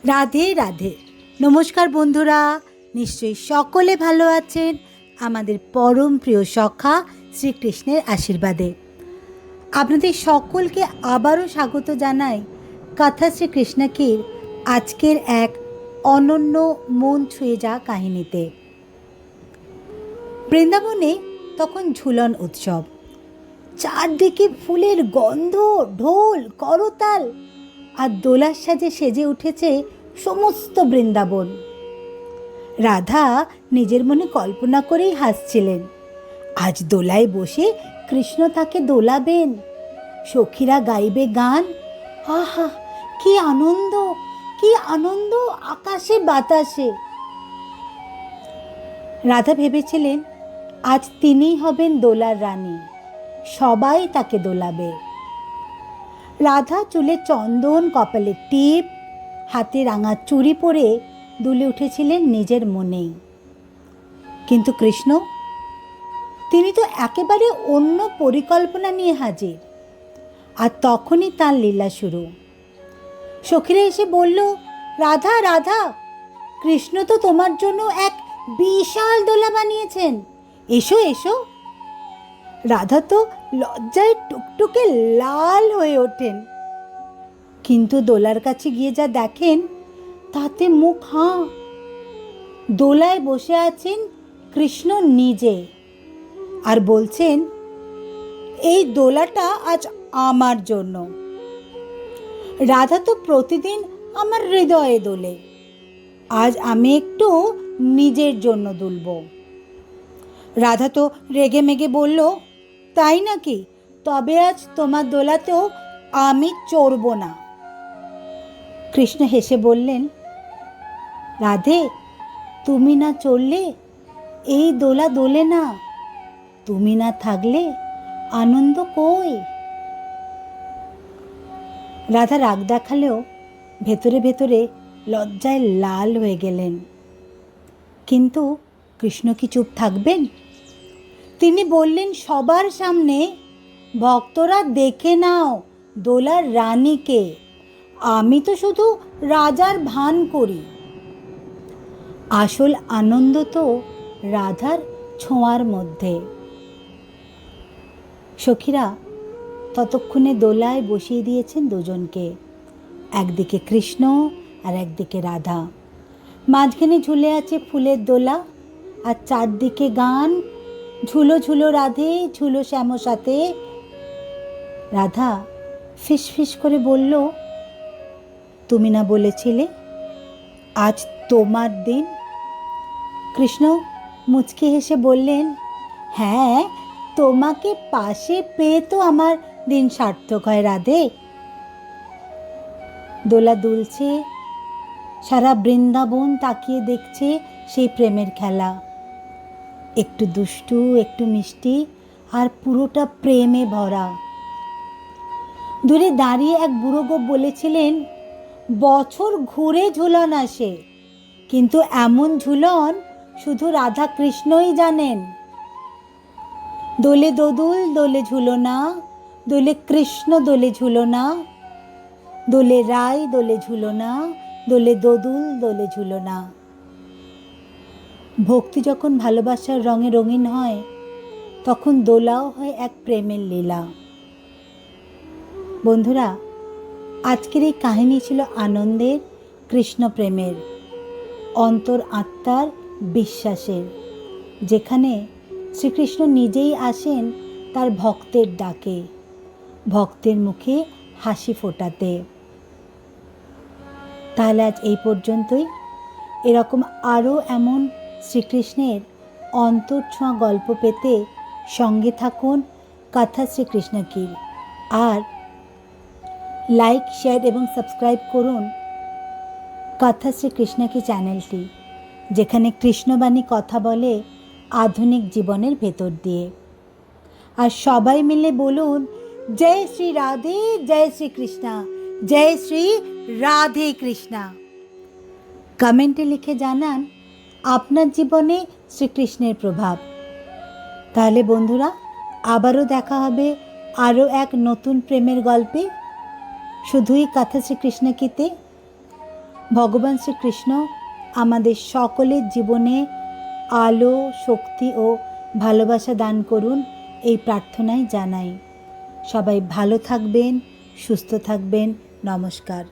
রাধে রাধে। নমস্কার বন্ধুরা, নিশ্চয়ই সকলে ভালো আছেন আমাদের পরম প্রিয় সখা শ্রীকৃষ্ণের আশীর্বাদে। আপনাদের সকলকে আবারও স্বাগত জানাই কথা শ্রীকৃষ্ণকীর আজকের এক অনন্য মন ছুঁয়ে যাওয়া কাহিনীতে। বৃন্দাবনে তখন ঝুলন উৎসব, চারদিকে ফুলের গন্ধ, ঢোল, করতাল আর দোলার সাজে সেজে উঠেছে সমস্ত বৃন্দাবন। রাধা নিজের মনে কল্পনা করেই হাসছিলেন, আজ দোলায় বসে কৃষ্ণ তাকে দোলাবেন, সখীরা গাইবে গান। আহা, কি আনন্দ, কি আনন্দ আকাশে বাতাসে। রাধা ভেবেছিলেন আজ তিনিই হবেন দোলার রানী, সবাই তাকে দোলাবে। রাধা চুলে চন্দন, কপালে টিপ, হাতে রাঙা চুড়ি পরে দুলে উঠেছিলেন নিজের মনেই। কিন্তু কৃষ্ণ, তিনি তো একেবারে অন্য পরিকল্পনা নিয়ে হাজির। আর তখনই তার লীলা শুরু। সখীরা এসে বলল, রাধা রাধা, কৃষ্ণ তো তোমার জন্য এক বিশাল দোলা বানিয়েছেন, এসো এসো। রাধা তো লজ্জায় টুকটুকে লাল হয়ে ওঠেন, কিন্তু দোলার কাছে গিয়ে যা দেখেন তাতে মুখ হাঁ। দোলায় বসে আছেন কৃষ্ণ নিজে আর বলছেন, এই দোলাটা আজ আমার জন্য। রাধা তো প্রতিদিন আমার হৃদয়ে দোলে, আজ আমি একটু নিজের জন্য দুলব। রাধা তো রেগে মেগে বলল, তাই নাকি, তবে আজ তোমার দোলাতেও আমি চড়ব না। কৃষ্ণ হেসে বললেন, রাধে, তুমি না চড়লে এই দোলা দোলে না, তুমি না থাকলে আনন্দ কই। রাধা রাগ দেখালেও ভেতরে ভেতরে লজ্জায় লাল হয়ে গেলেন। কিন্তু কৃষ্ণ কি চুপ থাকবেন? তিনি বললেন সবার সামনে, ভক্তরা দেখে নাও দোলার রানীকে, আমি তো শুধু রাজার ভান করি। আসল আনন্দ তো রাধার ছোঁয়ার মধ্যে। সখীরা ততক্ষণে দোলায় বসিয়ে দিয়েছেন দুজনকে, একদিকে কৃষ্ণ আর একদিকে রাধা। মাঝখানে ঝুলে আছে ফুলের দোলা, আর চারদিকে গান, ঝুলো ঝুলো রাধে, ঝুলো শ্যাম সাথে। রাধা ফিস ফিস করে বলল, তুমি না বলেছিলে আজ তোমার দিন? কৃষ্ণ মুচকি হেসে বললেন, হ্যাঁ, তোমাকে পাশে পেয়ে তো আমার দিন সার্থক হয় রাধে। দোলা দুলছে, সারা বৃন্দাবন তাকিয়ে দেখছে সেই প্রেমের খেলা। একটু দুষ্টু, একটু মিষ্টি, আর পুরোটা প্রেমে ভরা। দূরে দাঁড়িয়ে এক বুড়ো গোপ বলেছিলেন, বছর ঘুরে ঝুলন আসে, কিন্তু এমন ঝুলন শুধু রাধা কৃষ্ণই জানেন। দোলে দোদুল দোলে ঝুলো না, দোলে কৃষ্ণ দোলে ঝুলো না, দোলে রাই দোলে ঝুলো না, দোলে দোদুল দোলে ঝুলো না। ভক্তি যখন ভালোবাসার রঙে রঙিন হয়, তখন দোলাও হয় এক প্রেমের লীলা। বন্ধুরা, আজকের এই কাহিনী ছিল আনন্দের, কৃষ্ণ প্রেমের, অন্তর আত্মার বিশ্বাসের, যেখানে শ্রীকৃষ্ণ নিজেই আসেন তার ভক্তের ডাকে, ভক্তের মুখে হাসি ফোটাতে। তাহলে আজ এই পর্যন্তই। এরকম আরও এমন শ্রীকৃষ্ণের অন্তরছোঁয়া গল্প পেতে সঙ্গে থাকুন কথা শ্রীকৃষ্ণকীর। আর লাইক, শেয়ার এবং সাবস্ক্রাইব করুন কথা শ্রীকৃষ্ণকী চ্যানেলটি, যেখানে কৃষ্ণবাণী কথা বলে আধুনিক জীবনের ভেতর দিয়ে। আর সবাই মিলে বলুন, জয় শ্রী রাধে, জয় শ্রী কৃষ্ণা, জয় শ্রী রাধে কৃষ্ণা। কমেন্টে লিখে জানান আপনার জীবনে শ্রীকৃষ্ণের প্রভাব। তাহলে বন্ধুরা, আবারও দেখা হবে আরও এক নতুন প্রেমের গল্পে, শুধুই কথা শ্রীকৃষ্ণকীতে। ভগবান শ্রীকৃষ্ণ আমাদের সকলের জীবনে আলো, শক্তি ও ভালোবাসা দান করুন, এই প্রার্থনাই জানাই। সবাই ভালো থাকবেন, সুস্থ থাকবেন। নমস্কার।